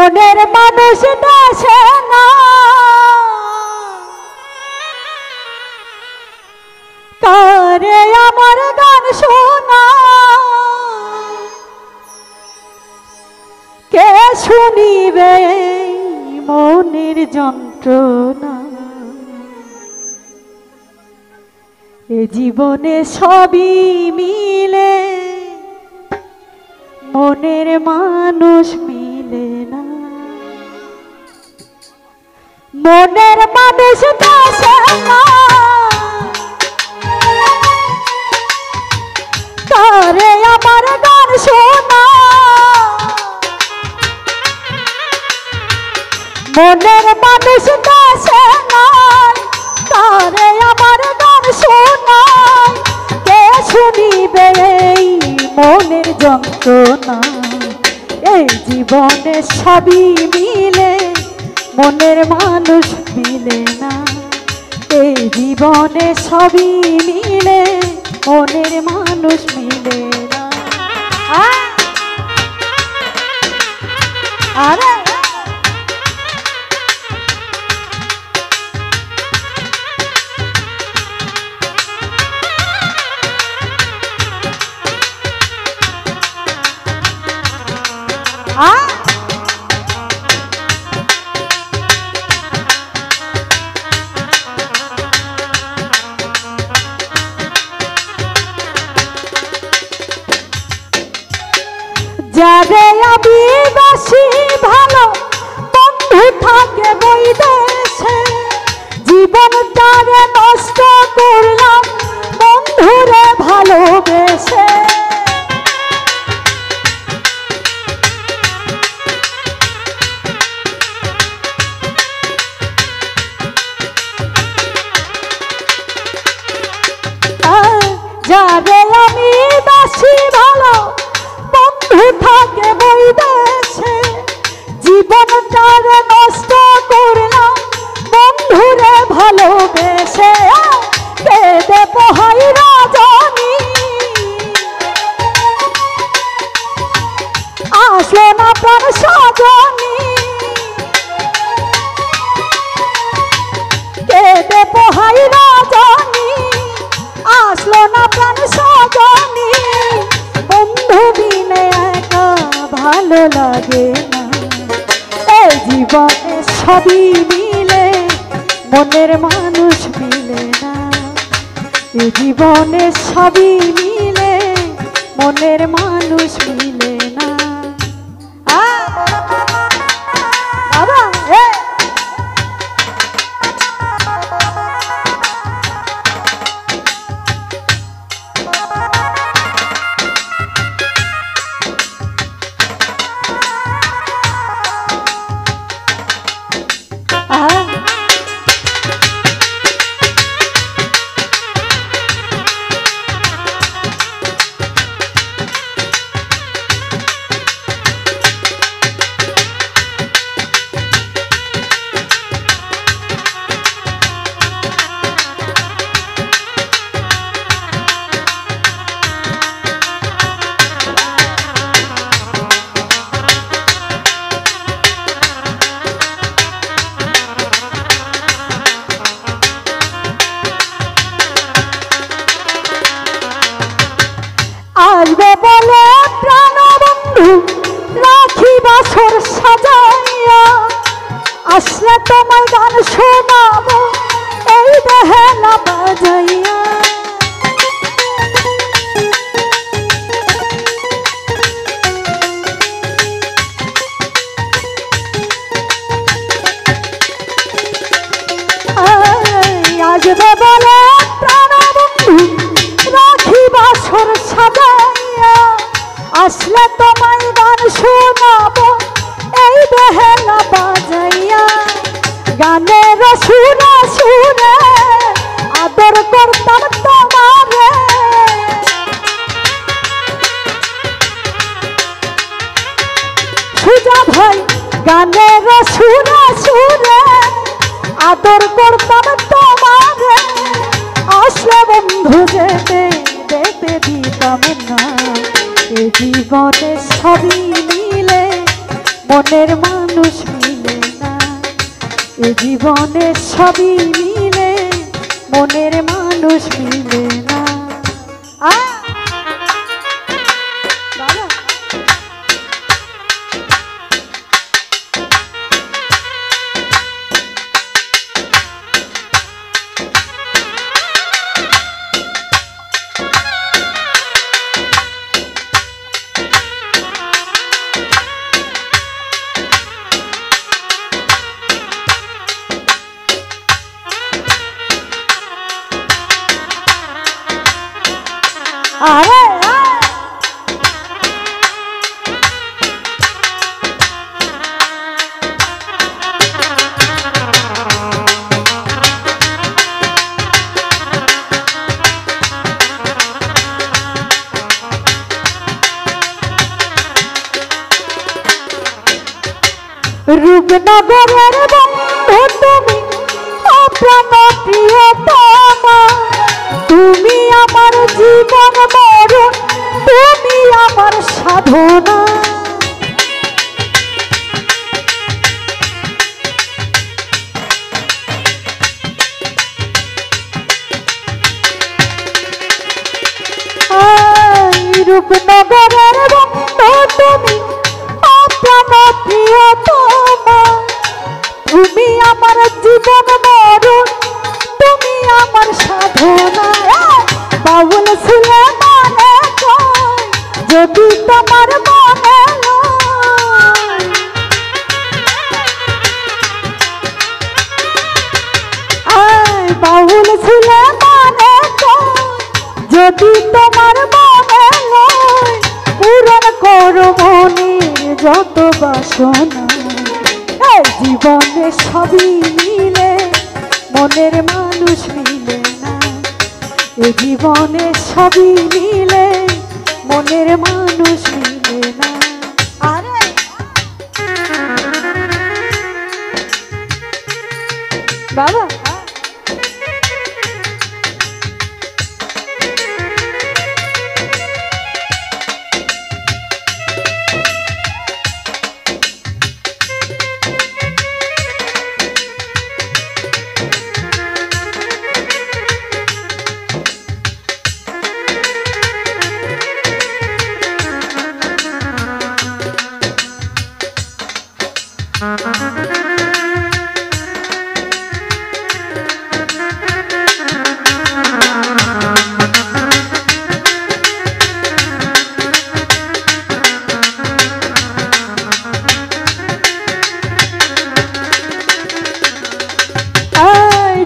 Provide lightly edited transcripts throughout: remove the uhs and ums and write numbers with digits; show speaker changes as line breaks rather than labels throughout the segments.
মনের মানুষ দাসে না তারে আমার গান শোনা কে শুনিবে মনের যন্ত্রণা এ জীবনে সবই মিলে মনের মানুষ মিলে না মনের মানুষ দাসে না তারে আমার গান শোনা মনের মানুষ দাসে না তারে আমার গান শোনা কে শুনিবে এই মনের যন্ত্রণা এই জীবনে সবই মিলে মনের মানুষ মিলে না এই জীবনে সবই মিলে মনের মানুষ মিলে না আরে যারে আমি বাসি ভালো বন্ধু থাকে বই দেশে জীবন তারে নষ্ট করলাম বন্ধুরে ভালোবেসে যারে আমি বাসি ভালো বন্ধু থাকে বই দেশে জীবনটারে নষ্ট করলাম বন্ধুরে ভালোবেসে কেঁদে পোহাই রজনী আসলো না প্রাণ সজনী কেঁদে পোহাই রজনী আসলো না প্রাণ সজনী বন্ধু বিনে একা ভালো লাগে না এই জীবনে সবই মিলে মনের মানুষ মিলে না এই জীবনে সবই মিলে মনের মানুষ মিলে না বাবা আসবে বলে প্রাণ বন্ধু রাখি বাসর সাজাইয়া আসলে তোমার গান শোনাবো এই বেহালা বাজাইয়া আসবে বলে প্রাণ বন্ধু রাখি বাসর সাজাইয়া আসলে তোমায় গান শোনাবো এই বেহালা বাজাইয়া গানের সুরে সুরে আদর করতাম তোমারে সুজা ভাই গানের সুরে সুরে আদর করতাম তোমারে আসলে বন্ধু যেতে যেতে দিতাম না এ জীবনে সবই মিলে মনের মনের মানুষ মিলে না, এ জীবনে সবই মিলে, মনের মানুষ মিলে না। আরে রূপনগরের বন্ধু তুমি, অপ্রাণ প্রিয়তমা, তুমি আমার জীবন মরণ, তুমি আমার সাধনা। রূপনগরের বন্ধু তুমি, অপ্রাণ প্রিয়তমা, তুমি আমার জীবন মরণ, তুমি আমার সাধনা। বাউল সুলেমানে কয় যদি তোমার মনে লয়, বাউল সুলেমানে কয় যদি তোমার মনে লয়, পূরণ করো মনের যত বাসনা। জীবনে সবই মিলে, মনের মানুষ মিলে না, এ জীবনে সবই মিলে, মনের মানুষ মিলে না। আরে বাবা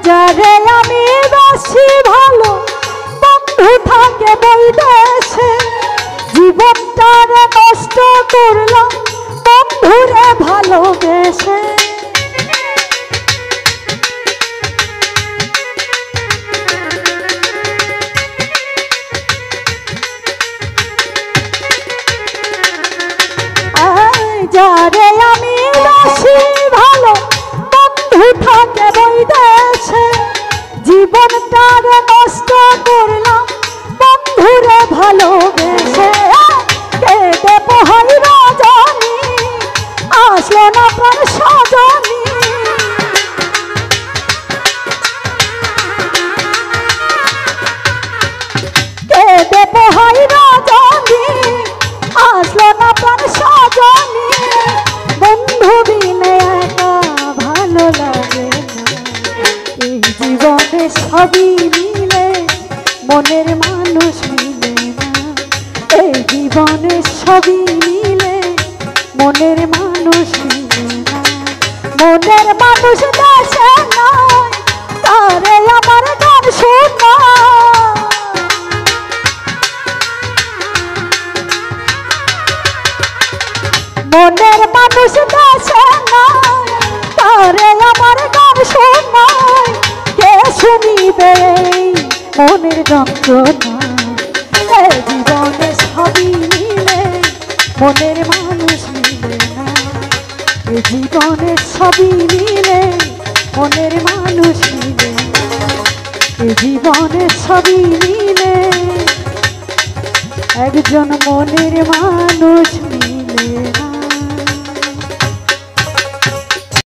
যারে আমি বাসি ভালো, বন্ধু থাকে বৈদেশে, জীবনটারে নষ্ট করলাম বন্ধুরে ভালোবেসে। যারে আমি বাসি ভালো, বন্ধু থাকে বৈদেশে, জীবনটার নষ্ট করলাম বন্ধুরে ভালোবেসে। কেঁদে পোহাই রজনী, আসলো না প্রাণ সজনী, কেঁদে পোহাই রজনী, আসলো না প্রাণ সজনী। বন্ধু বিনে একা ভালো লাগে না, এই জীবনে সবই মিলে, মনের মানুষ মিলে না, এই জীবনে সবই মিলে, মনের মানুষ মিলে না। মনের মানুষ দেশে নয়, তারে আমার গান শোনা। মনের মানুষ দেশে নয়, তারে আমার গান শোনায়, কে শুনিবে মনের যন্ত্রণা। এই জীবনে সবই মিলে, মনের মানুষ মিলে না, এই জীবনে সবই মিলে, মনের মানুষ মিলে না, এই জীবনে সবই মিলে, একজন মনের মানুষ মিলে না।